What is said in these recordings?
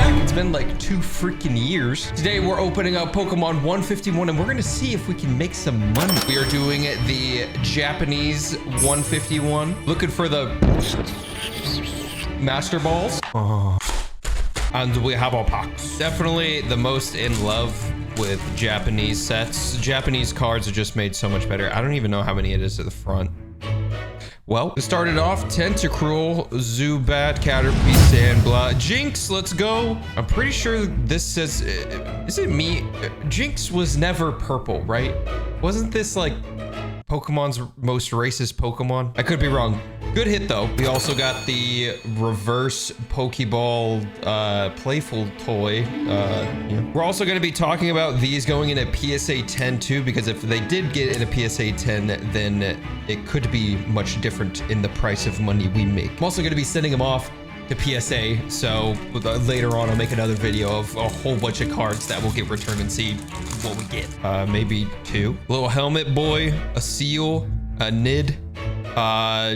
back. It's been like 2 freaking years. Today we're opening up Pokemon 151 and we're gonna see if we can make some money. We are doing the Japanese 151. Looking for the Master Balls. And we have our packs. Definitely the most in love with Japanese sets. Japanese cards are just made so much better. I don't even know how many it is at the front. Well, we started off Tentacruel, Zubat, Caterpie, Sandblah, Jinx, let's go. I'm pretty sure this says, is it me? Jinx was never purple, right? Wasn't this like Pokemon's most racist Pokemon? I could be wrong. Good hit though. We also got the reverse Pokeball playful toy. Yeah. We're also going to be talking about these going in a PSA 10 too, because if they did get in a PSA 10, then it could be much different in the price of money we make. I'm also going to be sending them off to PSA, so later on I'll make another video of a whole bunch of cards that will get returned and see what we get. Maybe 2. Little Helmet Boy, a Seal, a Nid,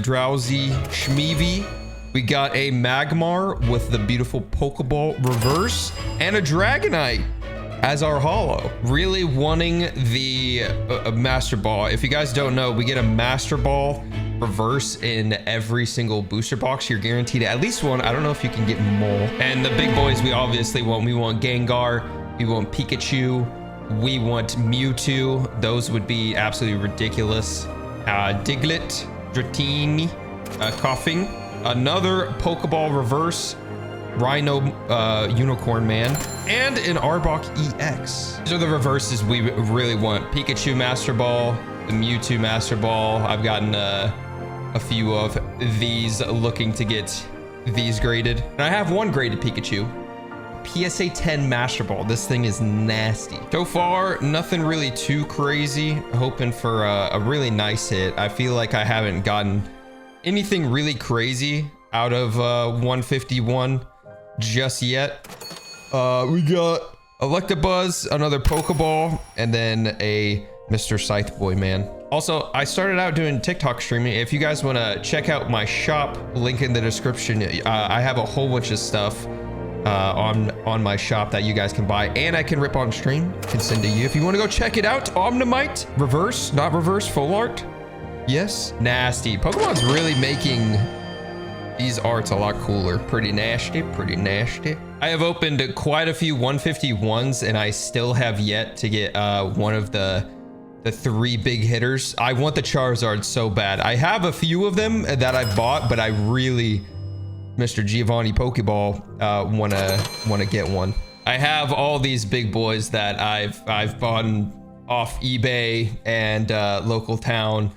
Drowsy, Shmeevy. We got a Magmar with the beautiful Pokeball reverse and a Dragonite as our holo. Really wanting the Master Ball. If you guys don't know, we get a Master Ball reverse in every single booster box. You're guaranteed at least one. I don't know if you can get more. And the big boys we obviously want. We want Gengar, we want Pikachu, we want Mewtwo. Those would be absolutely ridiculous. Diglett, Dratini, Coughing, another Pokeball reverse, Rhino Unicorn Man, and an Arbok EX. These are the reverses we really want. Pikachu Master Ball, the Mewtwo Master Ball. I've gotten a few of these, looking to get these graded. And I have one graded Pikachu. PSA 10 Master Ball. This thing is nasty. So far, nothing really too crazy. Hoping for a really nice hit. I feel like I haven't gotten anything really crazy out of 151 just yet. We got Electabuzz, another Pokeball, and then a Mr. Scythe Boy Man. Also, I started out doing TikTok streaming. If you guys want to check out my shop, link in the description. I have a whole bunch of stuff on my shop that you guys can buy, and I can rip on stream, can send to you if you want to go check it out. Omnimite, reverse, not reverse, full art. Yes, nasty. Pokemon's really making these arts a lot cooler. Pretty nasty, pretty nasty. I have opened quite a few 151s and I still have yet to get one of the 3 big hitters. I want the Charizard so bad. I have a few of them that I bought, but I really, Mr. Giovanni Pokeball, wanna get one. I have all these big boys that I've bought off eBay and local town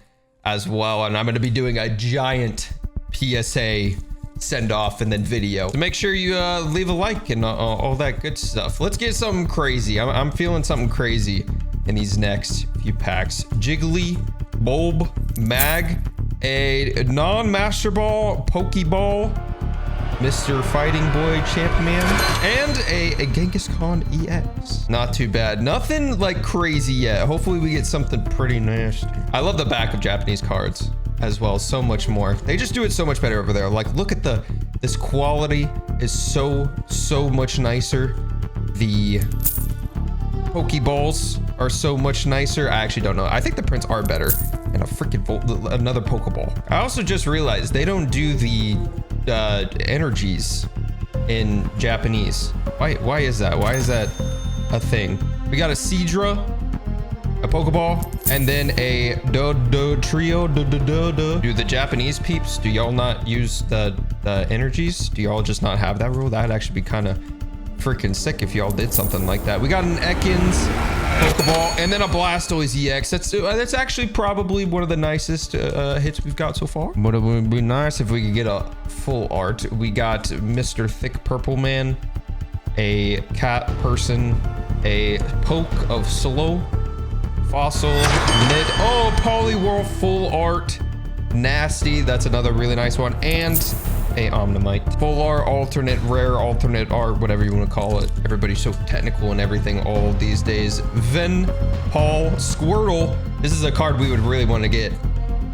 as well, and I'm gonna be doing a giant PSA send off and then video. So make sure you leave a like and all that good stuff. Let's get something crazy. I'm feeling something crazy in these next few packs. Jiggly, Bulb, Mag, a non-Master Ball, Pokeball, Mr. Fighting Boy Champion, and a Genghis-Khan EX. Not too bad. Nothing like crazy yet. Hopefully we get something pretty nasty. I love the back of Japanese cards as well, so much more. They just do it so much better over there. Like, look at this quality is so much nicer. The Pokeballs are so much nicer. I actually don't know. I think the prints are better. And a freaking another Pokeball. I also just realized they don't do the energies in Japanese. Why is that? Why is that a thing? We got a Seadra, a Pokeball, and then a Trio. Do the Japanese peeps, do y'all not use the energies? Do y'all just not have that rule? That'd actually be kind of freaking sick if y'all did something like that. We got an Ekans Pokeball and then a Blastoise EX. That's actually probably one of the nicest hits we've got so far. But it would be nice if we could get a full art. We got Mr. Thick Purple Man, a Cat Person, a Poke of Slow, Fossil, Mid, oh, Poliwhirl full art, nasty. That's another really nice one, and a Omnimite. Full art, alternate, rare, alternate art, whatever you want to call it. Everybody's so technical and everything all these days. Ven, Paul, Squirtle. This is a card we would really want to get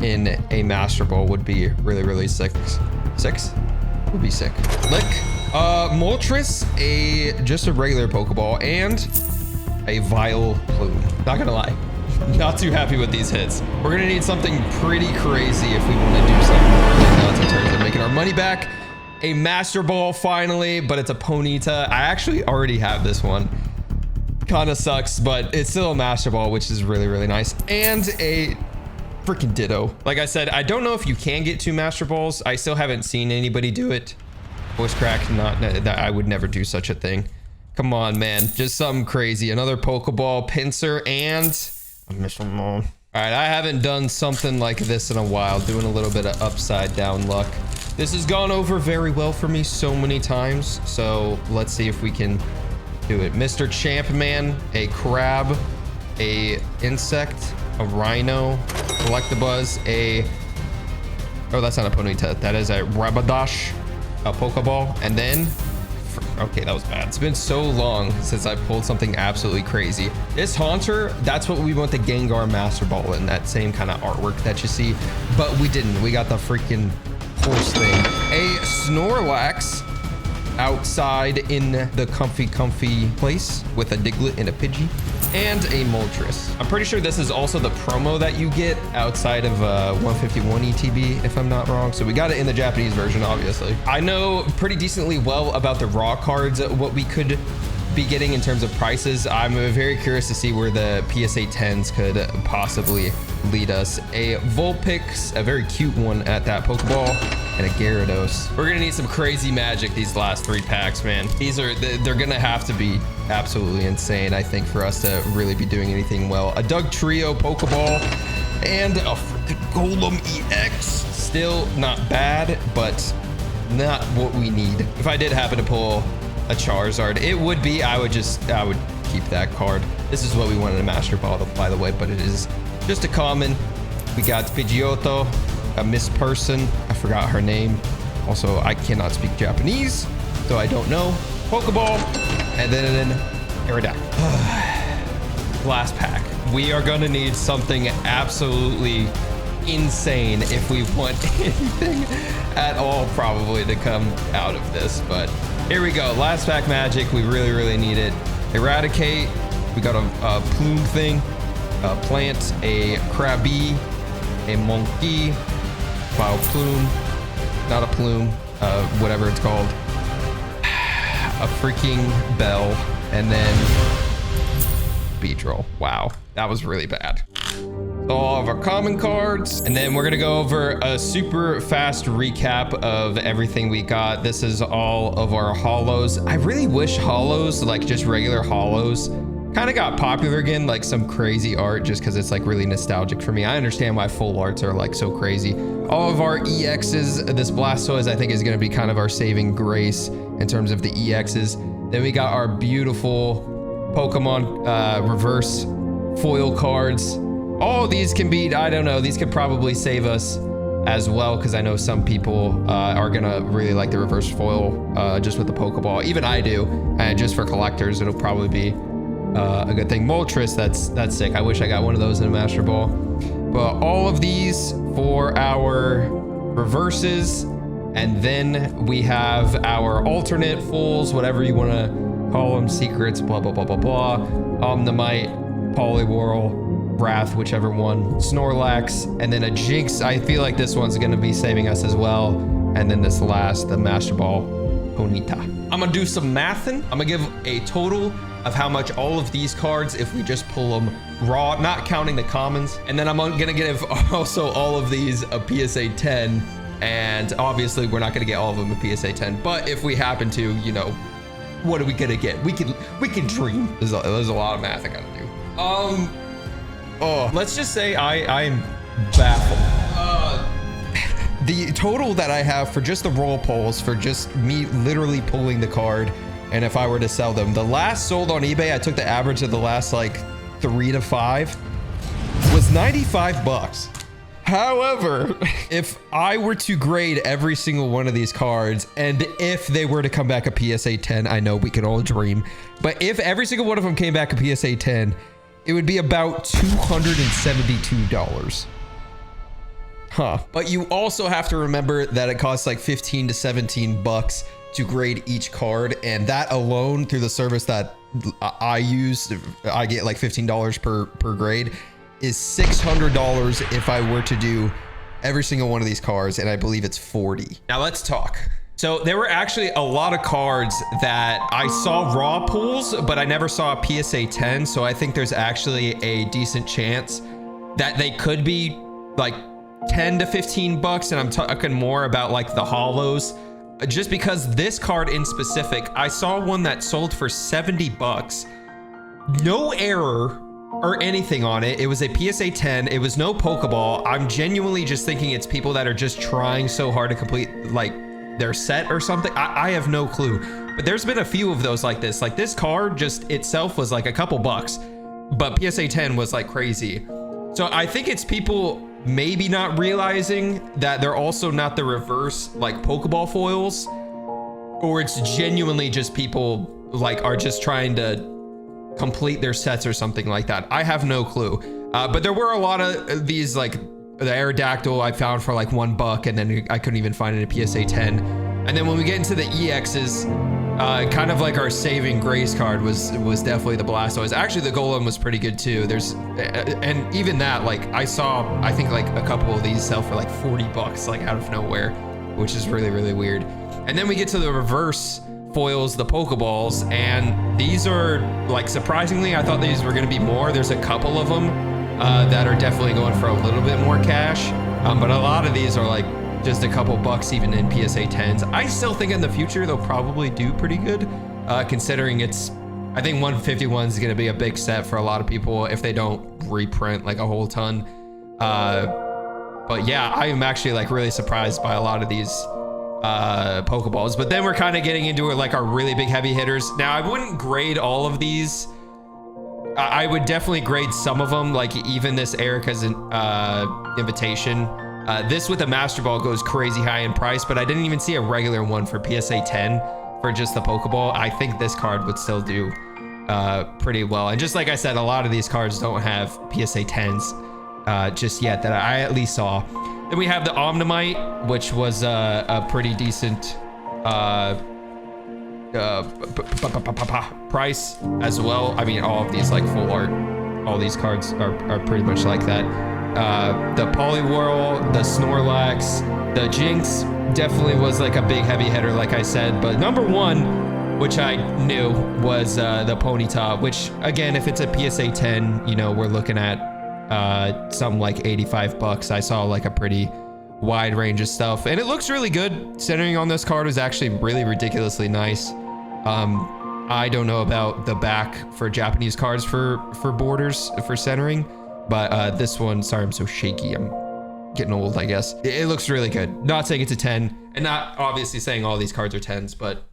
in a Master Ball. Would be really sick. Would be sick. Lick, Moltres, just a regular Pokeball, and a Vileplume. Not gonna lie, not too happy with these hits. We're gonna need something pretty crazy if we want to do something really nuts in terms of making our money back. A Master Ball finally, but it's a Ponyta. I actually already have this one. Kind of sucks, but it's still a Master Ball, which is really, really nice. And a freaking Ditto. Like I said, I don't know if you can get 2 Master Balls. I still haven't seen anybody do it. Voice crack, not that I would never do such a thing. Come on, man. Just something crazy. Another Pokeball, Pinsir, and a Mr. Mom. All right, I haven't done something like this in a while, doing a little bit of upside down luck. This has gone over very well for me so many times, so let's see if we can do it. Mr. Champman, a Crab, a Insect, a Rhino, Electabuzz, oh, that's not a Ponyta. That is a Rapidash, a Pokeball, and then, okay, that was bad. It's been so long since I pulled something absolutely crazy. This Haunter, that's what we want the Gengar Master Ball in, that same kind of artwork that you see, but we didn't. We got the freaking horse thing. A Snorlax outside in the comfy place with a Diglett and a Pidgey, and a Moltres. I'm pretty sure this is also the promo that you get outside of 151 ETB, if I'm not wrong. So we got it in the Japanese version, obviously. I know pretty decently well about the raw cards, what we could be getting in terms of prices. I'm very curious to see where the PSA 10s could possibly lead us. A Vulpix, a very cute one at that, Pokeball, and a Gyarados. We're gonna need some crazy magic these last 3 packs, man. They're gonna have to be absolutely insane, I think, for us to really be doing anything well. A Dugtrio Pokeball and a freaking Golem EX. Still not bad, but not what we need. If I did happen to pull a Charizard, it would be, I would keep that card. This is what we wanted a Master Ball, by the way, but it is just a common. We got Pidgeotto, a Miss Person, I forgot her name. Also, I cannot speak Japanese, so I don't know. Pokeball, and then Aerodactyl. Last pack. We are gonna need something absolutely insane if we want anything at all probably to come out of this, but here we go. Last pack magic. We really, really need it. Eradicate. We got a plume thing, a plant, a Krabby, a monkey, Vileplume, not a plume, whatever it's called, a freaking bell, and then Beedrill. Wow, that was really bad. All of our common cards, and then we're gonna go over a super fast recap of everything we got. This is all of our holos. I really wish holos, like just regular holos, kind of got popular again, like some crazy art, just because it's like really nostalgic for me. I understand why full arts are like so crazy. All of our EXs, this Blastoise I think is going to be kind of our saving grace in terms of the EXs. Then we got our beautiful Pokemon reverse foil cards. All of these can be, I don't know, these could probably save us as well, because I know some people are gonna really like the reverse foil just with the Pokeball. Even I do, and just for collectors, it'll probably be a good thing. Moltres, that's sick. I wish I got one of those in a Master Ball. But all of these for our reverses, and then we have our alternate fulls, whatever you want to call them, secrets, blah blah blah blah blah. Omnimite, Poliwhirl, Wrath, whichever one, Snorlax, and then a Jinx. I feel like this one's going to be saving us as well. And then this last, the Master Ball, Ponyta. I'm going to do some mathing. I'm going to give a total of how much all of these cards, if we just pull them raw, not counting the commons. And then I'm going to give also all of these a PSA 10. And obviously we're not going to get all of them a PSA 10. But if we happen to, you know, what are we going to get? We can dream. There's a lot of math I got to do. Oh, let's just say I'm baffled. The total that I have for just the roll pulls, for just me literally pulling the card, and if I were to sell them, the last sold on eBay, I took the average of the last like 3 to 5, was 95 bucks. However, if I were to grade every single one of these cards, and if they were to come back a PSA 10, I know we can all dream, but if every single one of them came back a PSA 10, it would be about $272. Huh. But you also have to remember that it costs like 15 to 17 bucks to grade each card, and that alone through the service that I use, I get like $15 per grade, is $600 if I were to do every single one of these cards, and I believe it's 40. Now let's talk. So there were actually a lot of cards that I saw raw pulls, but I never saw a PSA 10. So I think there's actually a decent chance that they could be like 10 to 15 bucks. And I'm talking more about like the hollows, just because this card in specific, I saw one that sold for 70 bucks. No error or anything on it. It was a PSA 10. It was no Pokeball. I'm genuinely just thinking it's people that are just trying so hard to complete like their set or something. I have no clue, but there's been a few of those like this. Like this card just itself was like a couple bucks, but PSA 10 was like crazy. So I think it's people maybe not realizing that they're also not the reverse like Pokeball foils, or it's genuinely just people like are just trying to complete their sets or something like that. I have no clue. But there were a lot of these, like the Aerodactyl I found for like $1, and then I couldn't even find it in a PSA 10. And then when we get into the EXs, kind of like our saving grace card was definitely the Blastoise. Actually, the Golem was pretty good too. And even that, like I think like a couple of these sell for like 40 bucks, like out of nowhere, which is really, really weird. And then we get to the reverse foils, the Pokeballs, and these are like, surprisingly, I thought these were going to be more. There's a couple of them that are definitely going for a little bit more cash, but a lot of these are like just a couple bucks even in PSA 10s. I still think in the future they'll probably do pretty good, considering I think 151 is going to be a big set for a lot of people if they don't reprint like a whole ton. But yeah, I am actually like really surprised by a lot of these Pokeballs. But then we're kind of getting into like our really big heavy hitters. Now I wouldn't grade all of these. I would definitely grade some of them, like even this Erica's invitation. This with a Master Ball goes crazy high in price, but I didn't even see a regular one for PSA 10 for just the Pokeball. I think this card would still do pretty well. And just like I said, a lot of these cards don't have PSA 10s just yet that I at least saw. Then we have the Omnimite, which was a pretty decent price as well. I mean, all of these like full art, all these cards are pretty much like that. The Poliwhirl, the Snorlax, the Jinx definitely was like a big heavy hitter, like I said. But number one, which I knew, was the Ponyta, which again, if it's a PSA 10, you know, we're looking at something like 85 bucks. I saw like a pretty wide range of stuff, and it looks really good. Centering on this card is actually really ridiculously nice. I don't know about the back for Japanese cards for borders for centering, but this one, sorry, I'm so shaky. I'm getting old, I guess. It looks really good. Not saying it's a 10, and not obviously saying all these cards are 10s, but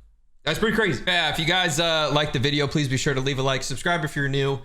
that's pretty crazy. Yeah, if you guys liked the video, please be sure to leave a like, subscribe if you're new.